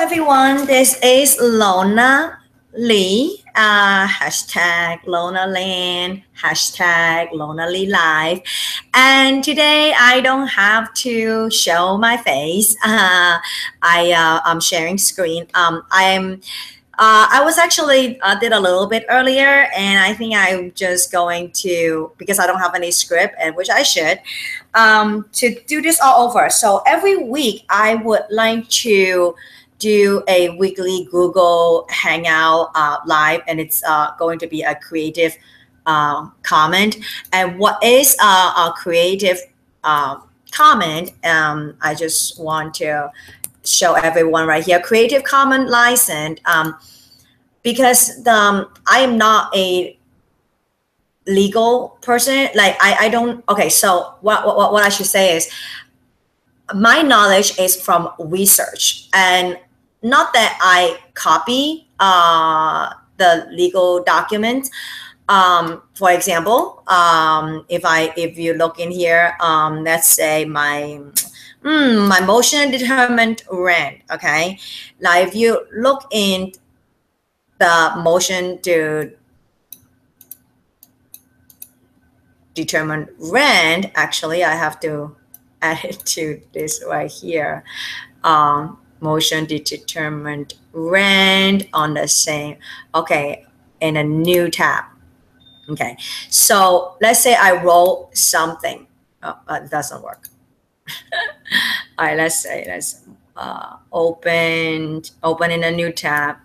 everyone, this is Lona Lee, hashtag Lona Land, hashtag Lona Lee Live. And today I don't have to show my face. I'm sharing screen. I was actually did a little bit earlier, and I think I'm just going to, because I don't have any script, and which I should, to do this all over. So every week I would like to do a weekly Google Hangout live, and it's going to be a creative comment. And what is a creative comment? I just want to show everyone right here, Creative Commons license, because I am not a legal person. Like I don't. Okay, so what I should say is, my knowledge is from research, and not that I copy the legal documents. For example, if you look in here, let's say my motion determined rent. Okay, like if you look in the motion to determine rent, actually I have to add it to this right here. Motion to determine rent on the same, okay, in a new tab. Okay, so let's say I wrote something. It doesn't work. All right, let's open in a new tab.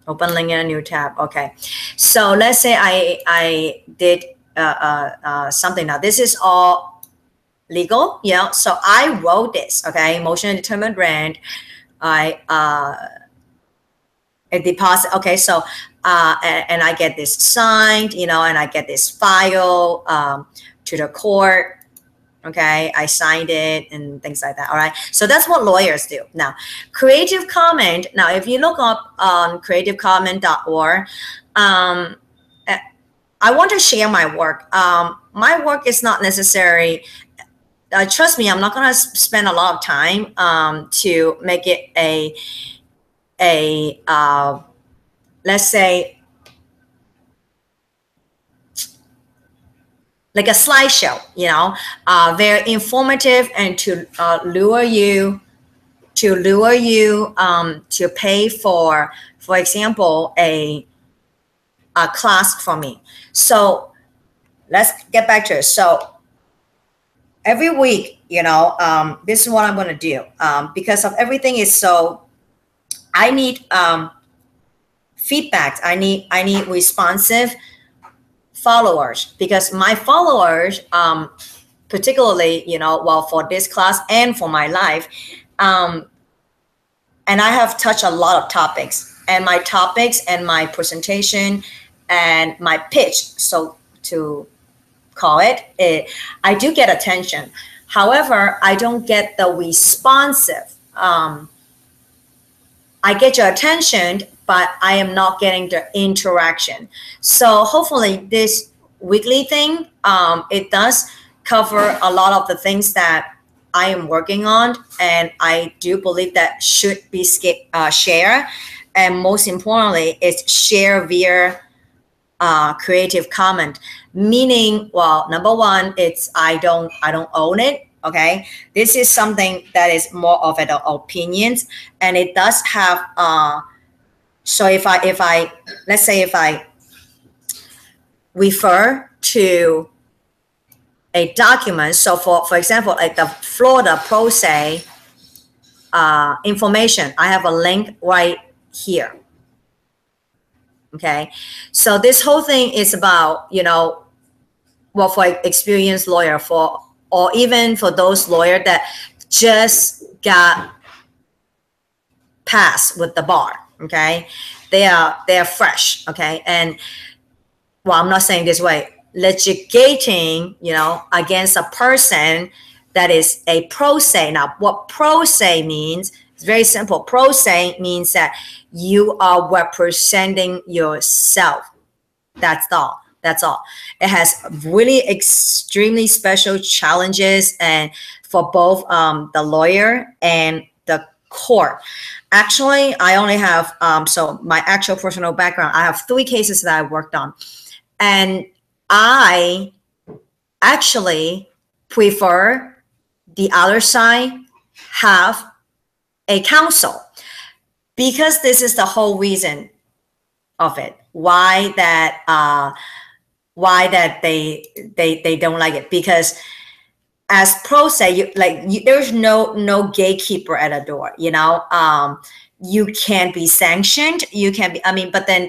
Open link in a new tab. Okay, so let's say I did something. Now this is all legal, yeah. So I wrote this. Okay, motion to determine rent. I a deposit. Okay, so and I get this signed, you know, and I get this file to the court. Okay, I signed it and things like that. All right, so that's what lawyers do. Now, Creative Commons. Now, if you look up on creativecommons.org, I want to share my work. My work is not necessary. Trust me, I'm not going to spend a lot of time to make it a let's say, like a slideshow, you know, very informative, and to lure you to pay for example, a class from me. So let's get back to it. So every week, you know, this is what I'm going to do, because of everything is so, I need feedback. I need responsive followers, because my followers, particularly, you know, well, for this class and for my life, and I have touched a lot of topics, and my topics and my presentation and my pitch, so to call it, I do get attention. However, I don't get the responsive. I get your attention, but I am not getting the interaction. So hopefully this weekly thing, it does cover a lot of the things that I am working on, and I do believe that should be shared, and most importantly, it's shared via Creative Commons. Meaning, well, number one, it's I don't own it. Okay, this is something that is more of an opinions, and it does have so if I let's say if I refer to a document, so for example, like the Florida Pro Se information, I have a link right here. Okay, so this whole thing is about, you know, well, for experienced lawyer, or even for those lawyers that just got passed with the bar. Okay, they're fresh. Okay, and well, I'm not saying this way, litigating, you know, against a person that is a pro se. Now, what pro se means, it's very simple. Pro se means that you are representing yourself. That's all. That's all. It has really extremely special challenges, and for both the lawyer and the court. Actually, I only have, so my actual personal background, I have 3 cases that I worked on. And I actually prefer the other side have a counsel, because this is the whole reason of it. Why that they don't like it, because as pros say, there's no gatekeeper at a door, you can be sanctioned, you can be, I mean, but then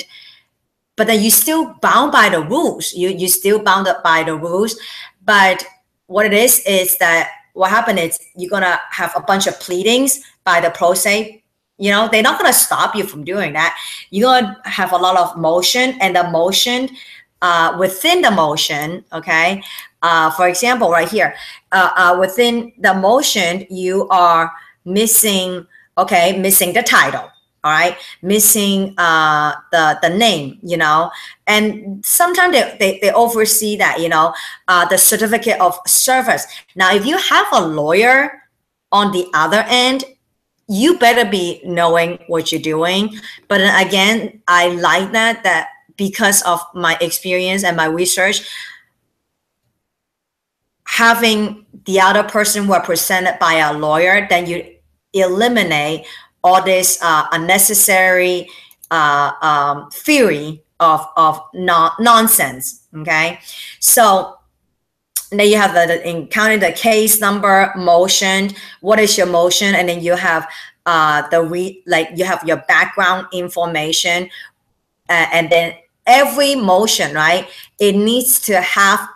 you still bound by the rules, you still bound up by the rules. But what it is that what happened is you're gonna have a bunch of pleadings by the pro se. They're not gonna stop you from doing that. You're gonna have a lot of motion, and the motion within the motion, okay, for example, right here, within the motion, you are missing the title, all right, missing the name, and sometimes they oversee that, the certificate of service. Now, if you have a lawyer on the other end, you better be knowing what you're doing. But again, I like that because of my experience and my research, having the other person represented by a lawyer, then you eliminate all this unnecessary theory of nonsense. Okay, so then you have counting the case number, motion. What is your motion? And then you have you have your background information, and then every motion, right? It needs to have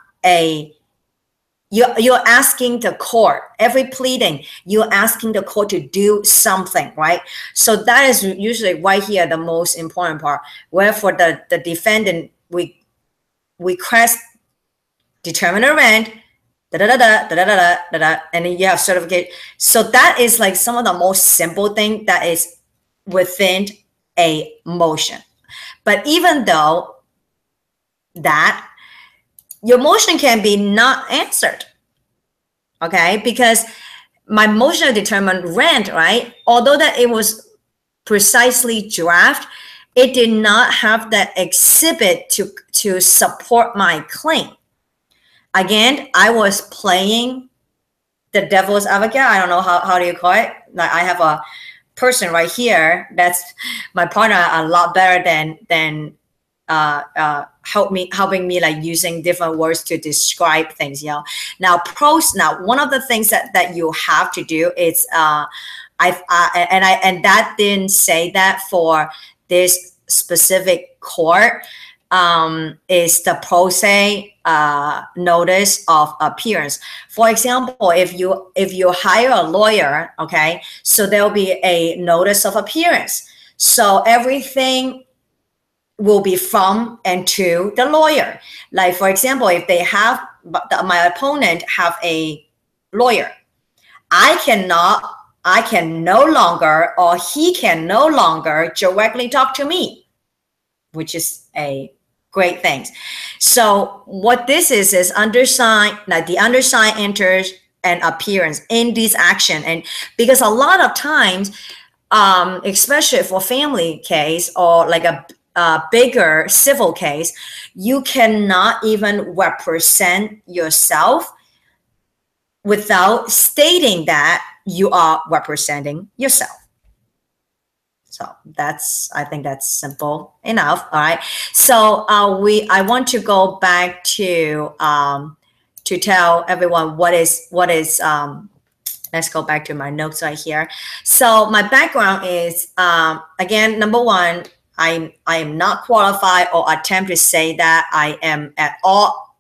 you're asking the court, every pleading, you're asking the court to do something, right? So that is usually right here the most important part, where for the defendant, we request determine the rent, and then you have certificate. So that is like some of the most simple thing that is within a motion. But even though that, your motion can be not answered, okay? Because my motion to determine rent, right? Although that it was precisely draft, it did not have that exhibit to support my claim. Again, I was playing the devil's advocate. I don't know how do you call it. Like, I have a person right here that's my partner, a lot better than helping me like using different words to describe things. Now one of the things that you have to do is and that didn't say that for this specific court, is the pro se notice of appearance. For example, if you hire a lawyer, okay, so there'll be a notice of appearance. So everything will be from and to the lawyer. Like, for example, if they have my opponent have a lawyer, I can no longer, or he can no longer directly talk to me, which is a great thing. So what this is undersigned, like the undersigned enters an appearance in this action. And because a lot of times, especially for family case or like a bigger civil case, you cannot even represent yourself without stating that you are representing yourself. So I think that's simple enough. All right. So I want to go back to tell everyone what is let's go back to my notes right here. So my background is, again, number one, I am not qualified or attempt to say that I am at all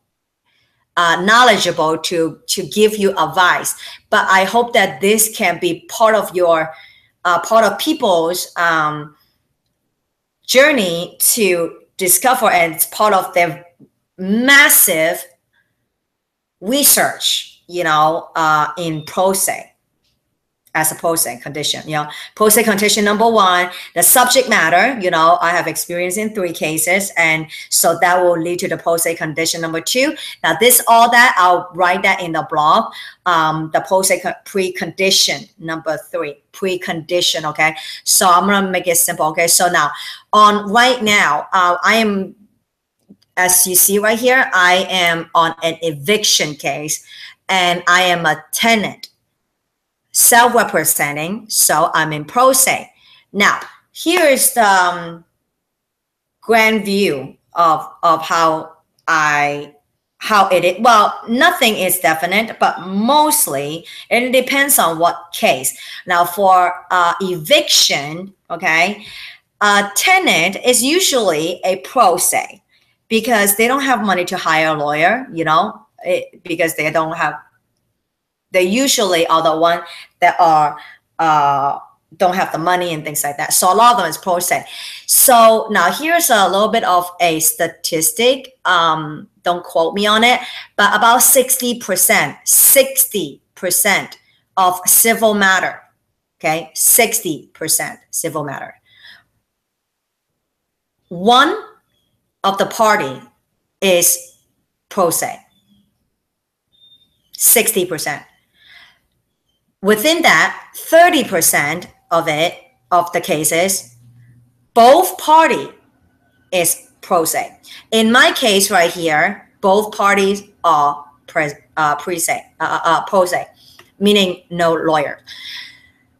knowledgeable to give you advice, but I hope that this can be part of your part of people's journey to discover, and it's part of their massive research, in pro se. as a post-say condition. Post-say condition number one, the subject matter, I have experience in 3 cases, and so that will lead to the post-say condition number 2. Now all that I'll write that in the blog. The post-say precondition number 3, precondition. Okay, so I'm gonna make it simple. Okay, so now right now, I am, as you see right here, I am on an eviction case, and I am a tenant, self-representing, so I'm in pro se. Now, here is the grand view of how it is. Well, nothing is definite, but mostly it depends on what case. Now, for eviction, okay, a tenant is usually a pro se because they don't have money to hire a lawyer, because they usually are the one that are don't have the money and things like that. So a lot of them is pro se. So now here's a little bit of a statistic. Don't quote me on it, but about 60% of civil matter. Okay, 60% civil matter. One of the party is pro se. 60%. Within that, 30% of the cases, both party is pro se. In my case right here, both parties are pro se, meaning no lawyer.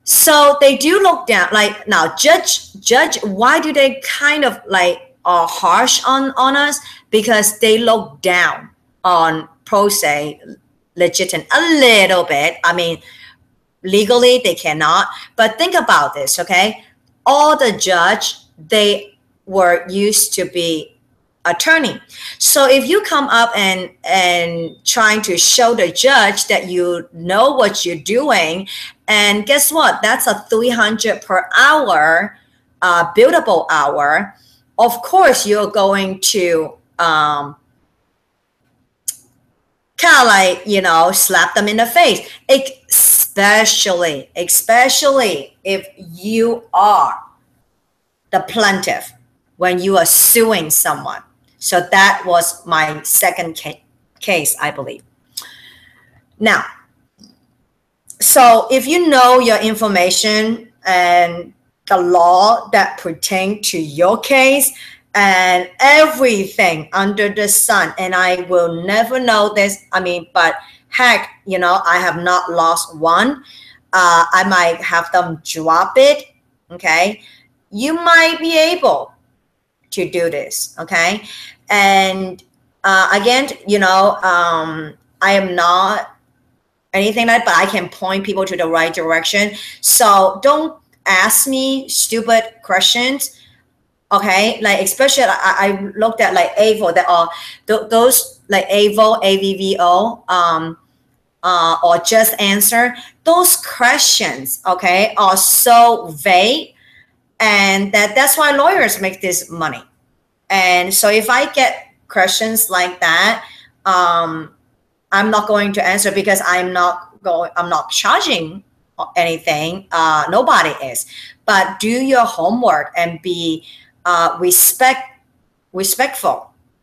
So they do look down. Like now, judge. Why do they kind of like are harsh on us? Because they look down on pro se legitimate a little bit. I mean, legally they cannot, but think about this. Okay, all the judge, they were used to be attorney. So if you come up and trying to show the judge that you know what you're doing, and guess what, that's a 300 per hour billable hour, of course you're going to kind of like, slap them in the face, especially if you are the plaintiff when you are suing someone. So that was my second case, I believe. Now, so if you know your information and the law that pertain to your case and everything under the sun, and I will never know this, but heck, I have not lost one. I might have them drop it, okay? You might be able to do this, okay? And again, I am not anything like that, but I can point people to the right direction. So don't ask me stupid questions, okay? Like especially I looked at like AVO, that are those like AVO, AVVO, or just answer. Those questions, okay, are so vague, and that's why lawyers make this money. And so if I get questions like that, I'm not going to answer because I'm not charging anything. Nobody is. But do your homework and be respectful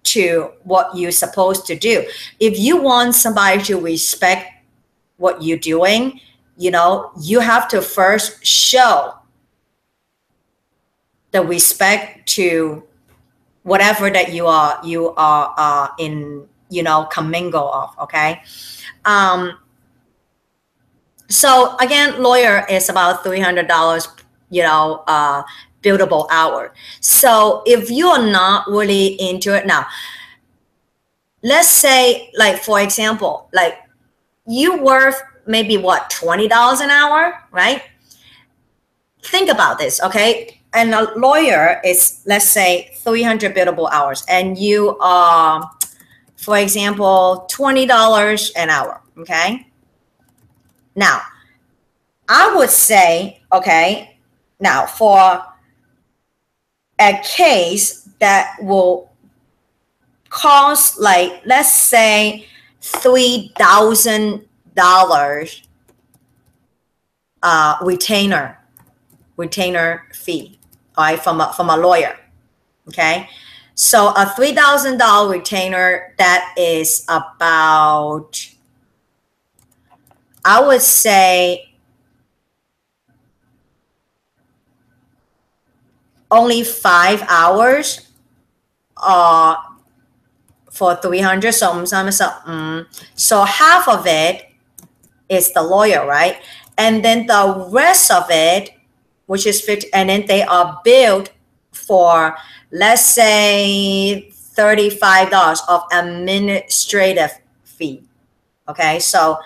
to what you're supposed to do. If you want somebody to respect what you're doing, you have to first show the respect to whatever that you are in, commingle of, okay? So again, lawyer is about $300, billable hour. So if you are not really into it now, let's say, like, for example, like you worth maybe what, $20 an hour, right? Think about this, okay? And a lawyer is, let's say, 300 billable hours, and you are, for example, $20 an hour, okay? Now, I would say, okay, now for a case that will cost, like, let's say $3,000 retainer fee, all right, from a lawyer. Okay, so a $3,000 retainer, that is about, I would say, only 5 hours for 300. So half of it is the lawyer, right? And then the rest of it, which is 50, and then they are billed for, let's say, $35 of administrative fee. Okay, so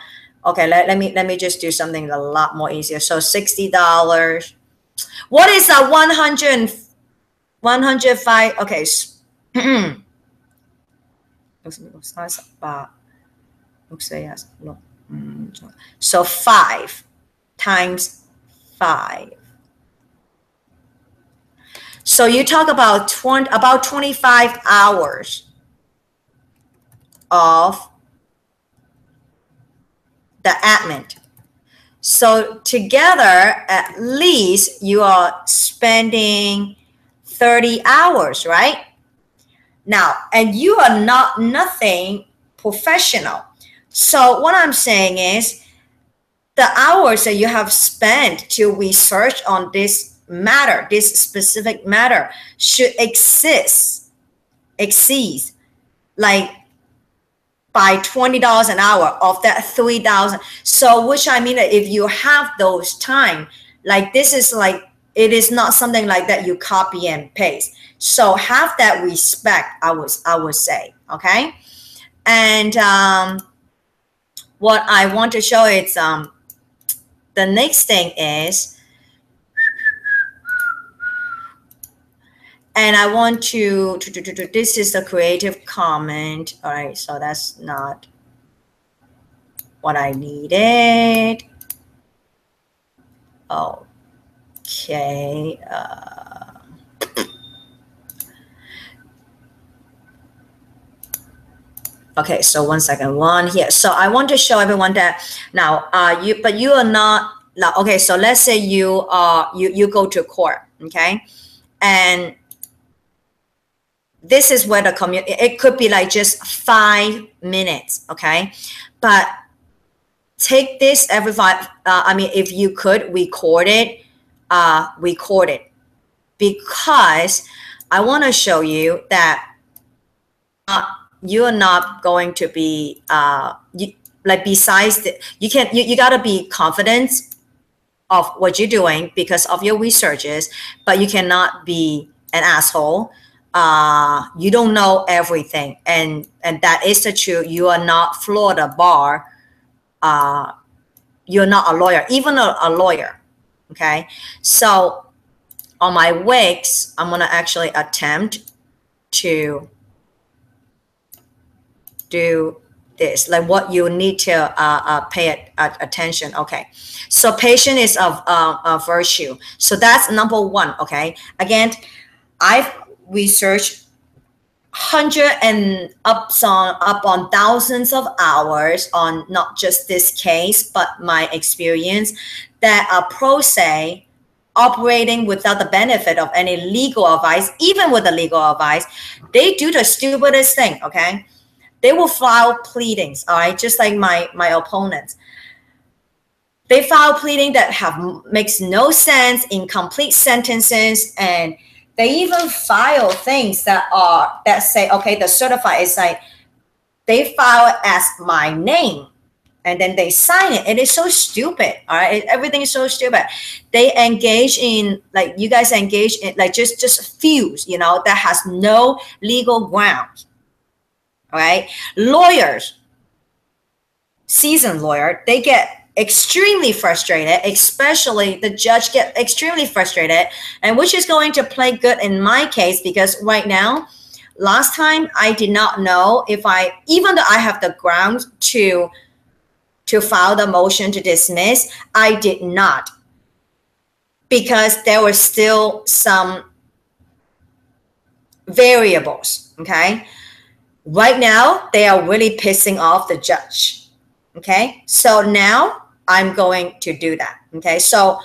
okay, let me just do something a lot more easier. So $60. What is a 105? Okay. So 5 times 5. So you talk about 25 hours of the admin. So together, at least you are spending 30 hours, right? Now, and you are not nothing professional. So what I'm saying is, the hours that you have spent to research on this matter, this specific matter, should exceed like by $20 an hour of that 3,000. So which I mean that if you have those time, like this is like, it is not something like that you copy and paste. So have that respect, I would say, okay? And what I want to show is the next thing is, and I want to this is the Creative comment. All right, so that's not what I needed. Okay. Okay, so 1 second, one here. So I want to show everyone that now you are not, okay, so let's say you go to court, okay? And this is where the community, it could be like just 5 minutes, okay? But take this every 5, I mean, if you could record it, because I want to show you that you are not going to be like, besides you got to be confident of what you're doing because of your researches, but you cannot be an asshole. You don't know everything, and that is the truth. You are not Florida bar. You're not a lawyer, even a lawyer. Okay, so on my wigs, I'm gonna actually attempt to do this, like what you need to pay attention. Okay, so patience is a virtue. So that's number 1. Okay, again, I've researched hundred and up on thousands of hours on not just this case, but my experience that a pro se operating without the benefit of any legal advice, even with the legal advice, they do the stupidest thing. Okay, they will file pleadings, all right, just like my opponents. They file pleading that makes no sense, incomplete sentences, and they even file things that say, okay, the certified is like, they file it as my name, and then they sign it. It is so stupid, all right? Everything is so stupid. They engage in, like, you guys engage in, like, just fuse, you know, that has no legal grounds. All right, lawyers, seasoned lawyer, they get extremely frustrated, especially the judge get extremely frustrated, and which is going to play good in my case, because right now, last time I did not know if even though I have the grounds to file the motion to dismiss, I did not, because there were still some variables. Okay, right now, they are really pissing off the judge. Okay, so now I'm going to do that. Okay, so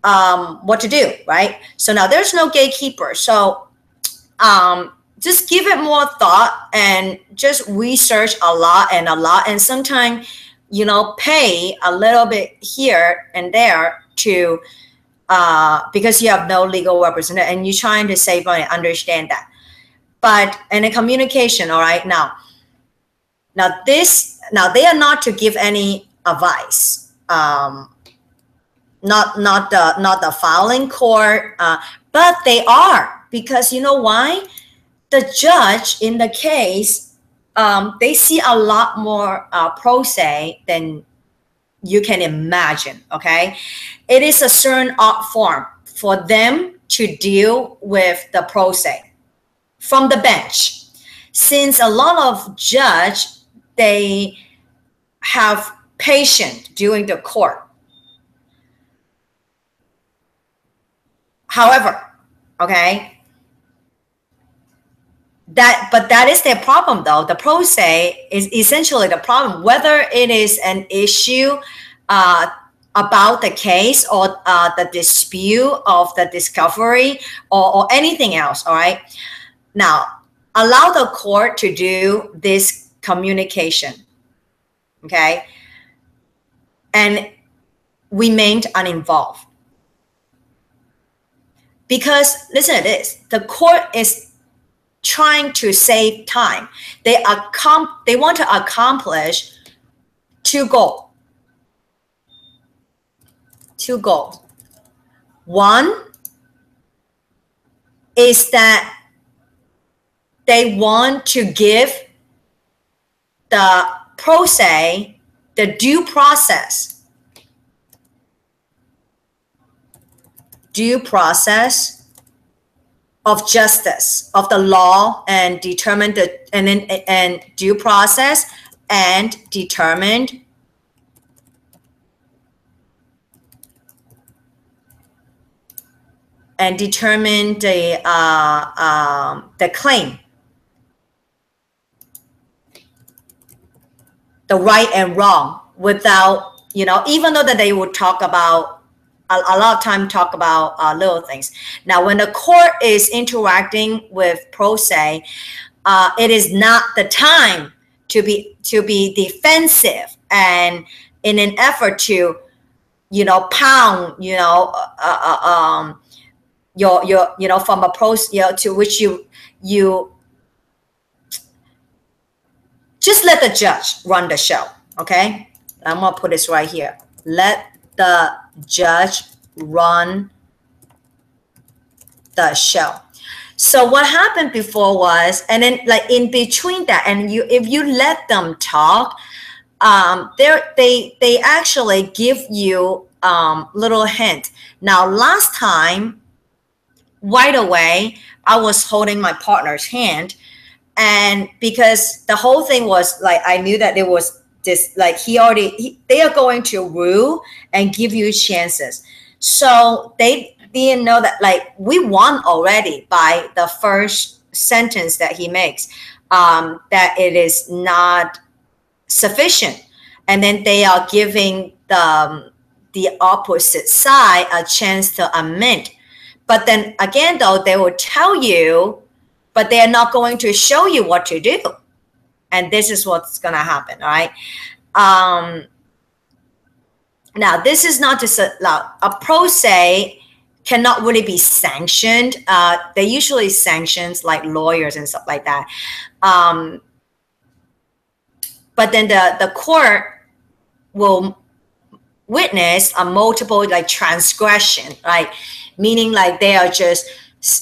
what to do, right? So now there's no gatekeeper. So just give it more thought and just research a lot, and sometimes, you know, pay a little bit here and there to because you have no legal representative and you're trying to save money. Understand that. But in a communication, all right, now they are not to give any advice. Not the filing court, but they are, because you know why? The judge in the case, they see a lot more pro se than you can imagine. Okay, it is a certain art form for them to deal with the pro se from the bench, since a lot of judge, they have patience during the court. However, okay, that is their problem though. The pro se is essentially the problem, whether it is an issue about the case or the dispute of the discovery, or anything else. All right, now allow the court to do this communication, okay, and remained uninvolved. Because listen to this, the court is trying to save time. They want to accomplish two goals. One is that they want to give the pro se the due process of justice, of the law, and determine the and due process, and determined the claim, the right and wrong, without, you know, even though that they would talk about a lot of time, talk about little things. Now, when the court is interacting with pro se, it is not the time to be defensive and in an effort to, you know, pound, you know, your you know, from a pro, you know, to which you just let the judge run the show. Okay, I'm gonna put this right here. Let the judge run the show. So what happened before was, and then like in between that, and if you let them talk, they actually give you little hint. Now, last time, right away, I was holding my partner's hand, and because the whole thing was like, I knew that there was this, like, they are going to rule and give you chances. So they didn't know that, like, we won already by the first sentence that he makes, that it is not sufficient. And then they are giving the opposite side a chance to amend. But then again, though, they will tell you, but they are not going to show you what to do. And this is what's going to happen, all right? Now, this is not just a pro se cannot really be sanctioned. They usually sanctions like lawyers and stuff like that. But then the court will witness a multiple, like, transgression, right? Meaning like they are just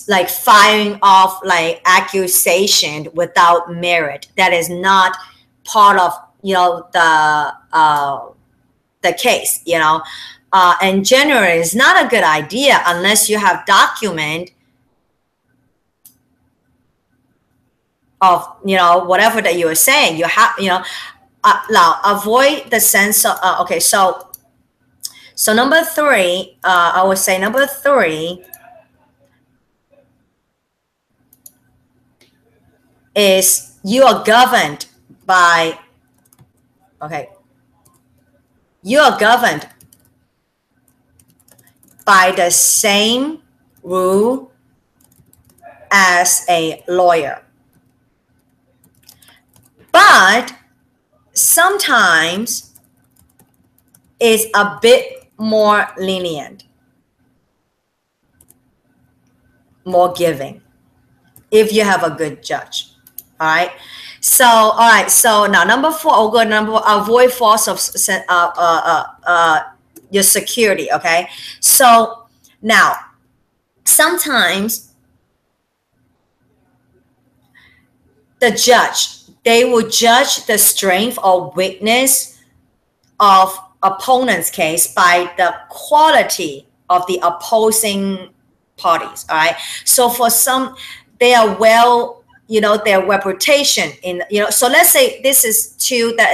like firing off like accusation without merit. That is not part of, you know, the case, you know. And generally, it's not a good idea unless you have document of, you know, whatever that you are saying. You have, you know, now avoid the sense of okay. So number three, I would say number three is you are governed by, okay, you are governed by the same rule as a lawyer. But sometimes it's a bit more lenient, more giving, if you have a good judge. All right. So, all right. So now number 4, avoid false of your security. Okay. So now sometimes the judge, they will judge the strength or weakness of opponent's case by the quality of the opposing parties. All right. So for some, they are well, their reputation in, so let's say this is 2 that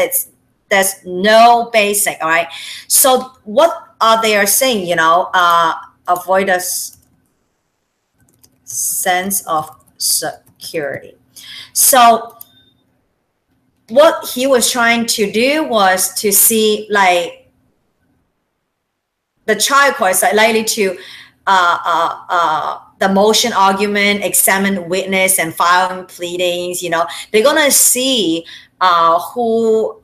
there's no basic. All right. So what are they are saying, avoid a sense of security. So what he was trying to do was to see, like, the trial court is likely to the motion argument, examine witness, and filing pleadings. They're gonna see who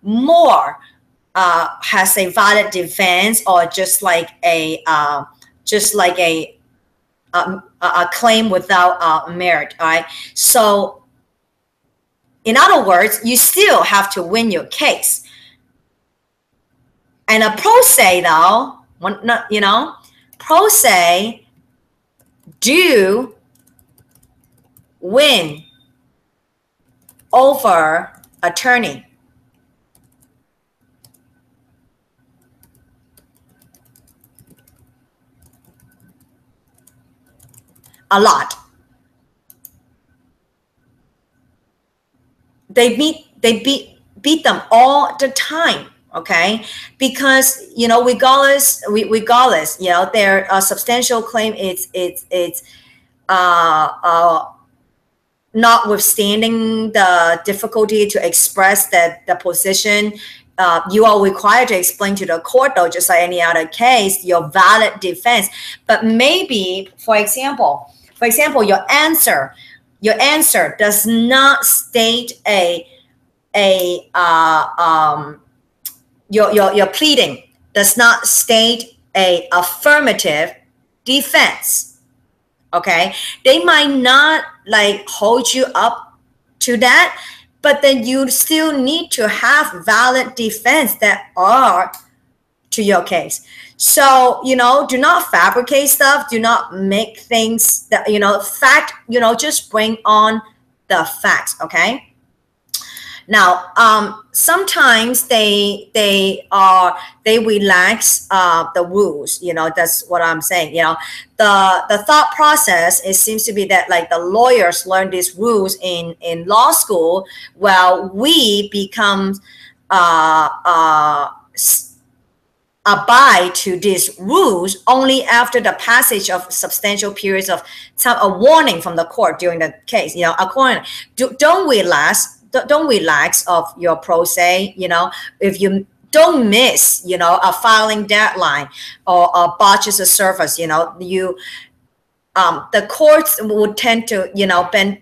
more has a valid defense, or just like a claim without merit. All right. So in other words, you still have to win your case. And a pro se, though, pro se do win over attorney. A lot. They beat them all the time. Okay, because regardless, their substantial claim, it's notwithstanding the difficulty to express the position, you are required to explain to the court, though, just like any other case, your valid defense. But maybe, for example, your answer does not state your pleading does not state a affirmative defense. Okay, they might not like hold you up to that, but then you still need to have valid defense that are to your case. So, do not fabricate stuff. Do not make things that, fact, just bring on the facts. Okay. Now, sometimes they relax the rules. That's what I'm saying. The thought process, it seems to be that, like, the lawyers learn these rules in law school, while we become abide to these rules only after the passage of substantial periods of time, a warning from the court during the case. According, don't relax of your pro se. If you don't miss, a filing deadline or botches a service, the courts would tend to, bend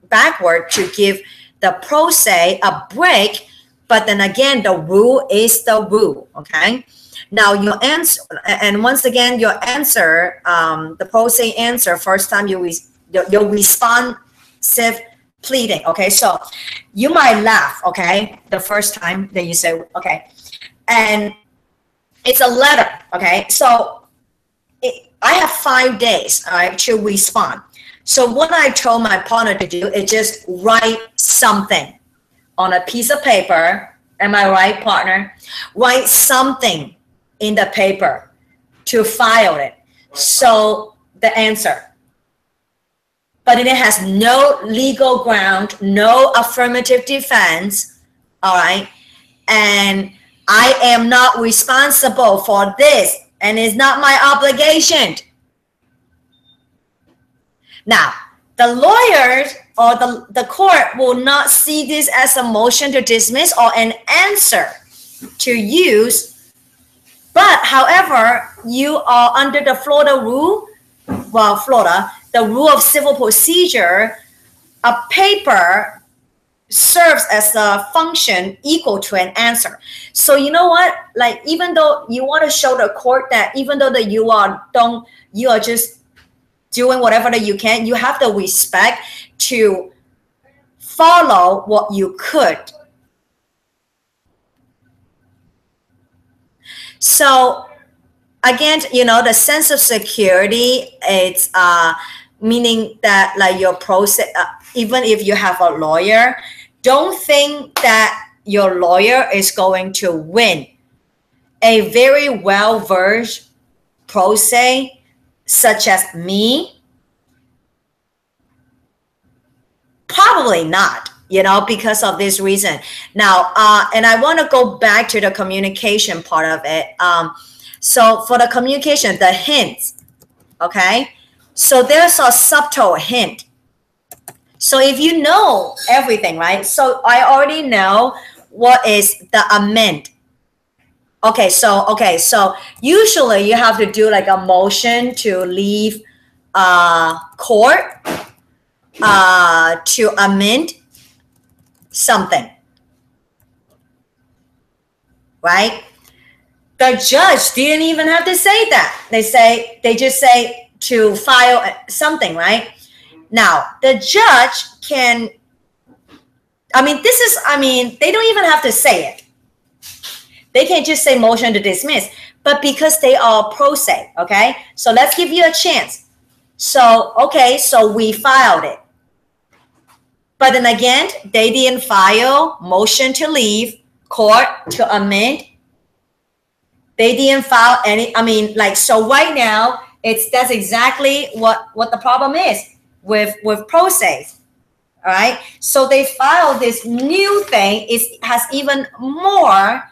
backward to give the pro se a break. But then again, the rule is the rule. Okay. Now your answer, and once again, your answer, the pro se answer, first time your responsive pleading. Okay, so you might laugh, okay, the first time that you say, okay, and it's a letter. Okay, so I have 5 days, all right, to respond. So what I told my partner to do is just write something on a piece of paper. Am I right, partner? Write something in the paper to file it. So the answer. But it has no legal ground, no affirmative defense, all right? And I am not responsible for this, and it's not my obligation. Now, the lawyers or the court will not see this as a motion to dismiss or an answer to use But however, you are under the Florida rule, well, Florida, the rule of civil procedure, a paper serves as a function equal to an answer. So you know what? Like, even though you want to show the court that even though that you are just doing whatever that you can, you have the respect to follow what you could. So again, the sense of security, it's meaning that like your process, even if you have a lawyer, don't think that your lawyer is going to win. A very well-versed pro se such as me, probably not, because of this reason. Now, and I want to go back to the communication part of it. So for the communication, the hints, okay? So there's a subtle hint. So if you know everything, right? So I already know what is the amend. Okay, so usually you have to do like a motion to leave court to amend something, right? The judge didn't even have to say that. They just say to file something, right? Now, the judge can, they don't even have to say it. They can just say motion to dismiss. But because they are pro se, okay? So let's give you a chance. So, okay, so we filed it. But then again, they didn't file motion to leave court to amend. They didn't file any, so right now, that's exactly what the problem is with pro se. All right. So they filed this new thing. It has even more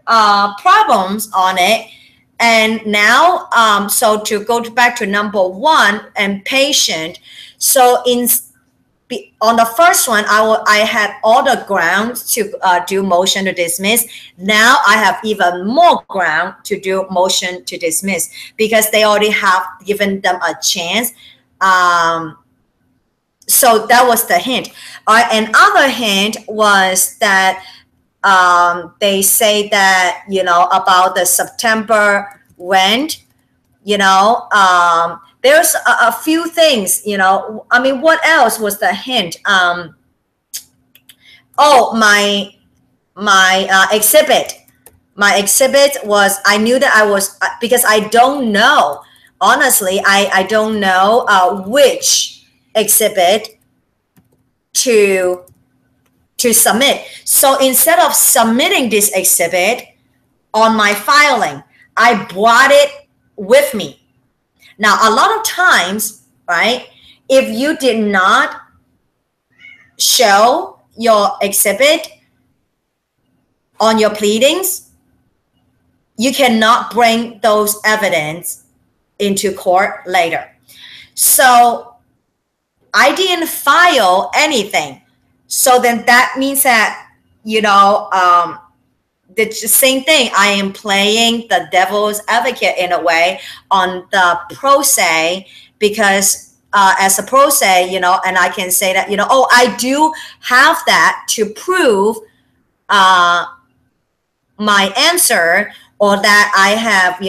problems on it. And now, so to go back to number one and patient. So on the first one, I had all the grounds to do motion to dismiss. Now I have even more ground to do motion to dismiss because they already have given them a chance. So that was the hint. Another hint was that they say that, about the September rent, there's a few things, what else was the hint? My exhibit. My exhibit was, I knew that I was, because I don't know, honestly, I don't know which exhibit to submit. So instead of submitting this exhibit on my filing, I brought it with me. Now, a lot of times, right, if you did not show your exhibit on your pleadings, you cannot bring those evidence into court later. So I didn't file anything. So then that means that, the same thing. I am playing the devil's advocate in a way on the pro se because as a pro se, and I can say that, I do have that to prove my answer or that I have,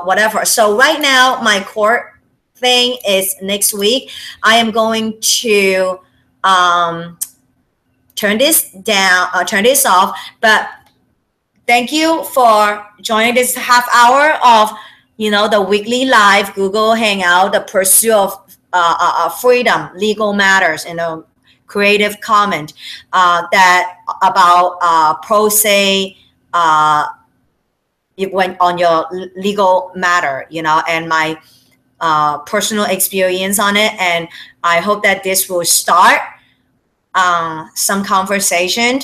whatever. So right now, my court thing is next week. I am going to turn this off, but thank you for joining this half hour of, the weekly live Google Hangout, the pursuit of freedom, legal matters, creative comment that about pro se it went on your legal matter, and my personal experience on it. And I hope that this will start some conversation.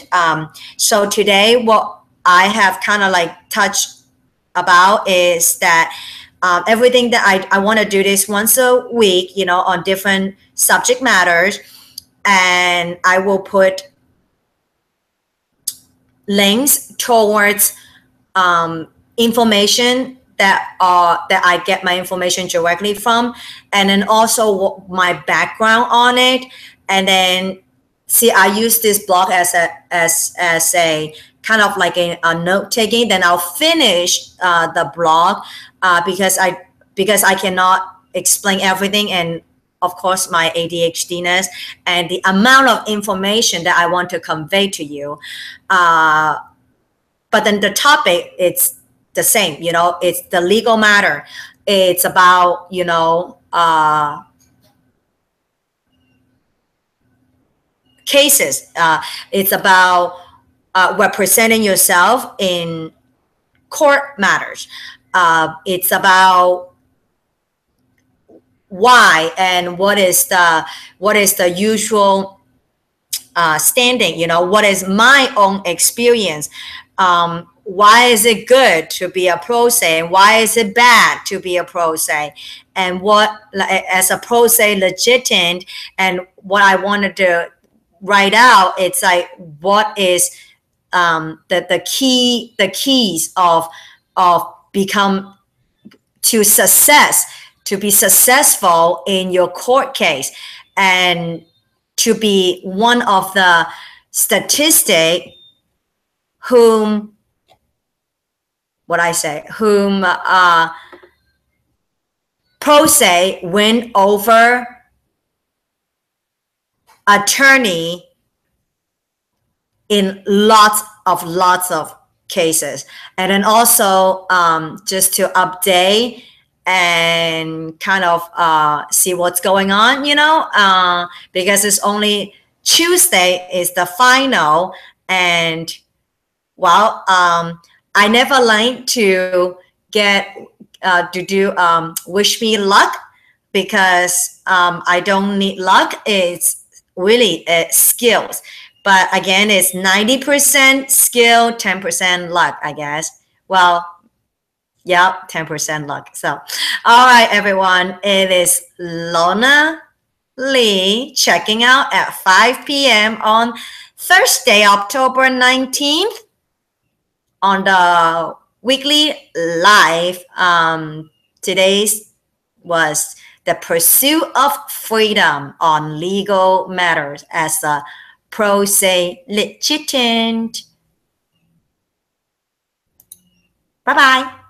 So today, what I have kind of like touched about is that everything that I want to do this once a week, on different subject matters. And I will put links towards information that I get my information directly from, and then also my background on it. And then see, I use this blog as a kind of like a note taking. Then I'll finish the blog because I cannot explain everything, and of course my ADHDness and the amount of information that I want to convey to you. But then the topic, it's the same, it's the legal matter. It's about, cases. It's about representing yourself in court matters. It's about why and what is the usual standing, what is my own experience. Why is it good to be a pro se, and why is it bad to be a pro se, and what, as a pro se legitimate, and what I wanted to write out, it's like what is the keys of become to success, to be successful in your court case, and to be one of the statistic whom pro se win over attorney in lots of cases. And then also just to update and kind of see what's going on, because it's only Tuesday is the final. And well, I never like to get to do wish me luck, because I don't need luck. It's really skills. But again, it's 90% skill, 10% luck, I guess. Well, yeah, 10% luck. So, all right, everyone. It is Lona Lee checking out at 5 p.m. on Thursday, October 19th on the weekly live. Today's was the pursuit of freedom on legal matters as a pro se litigant. Bye bye.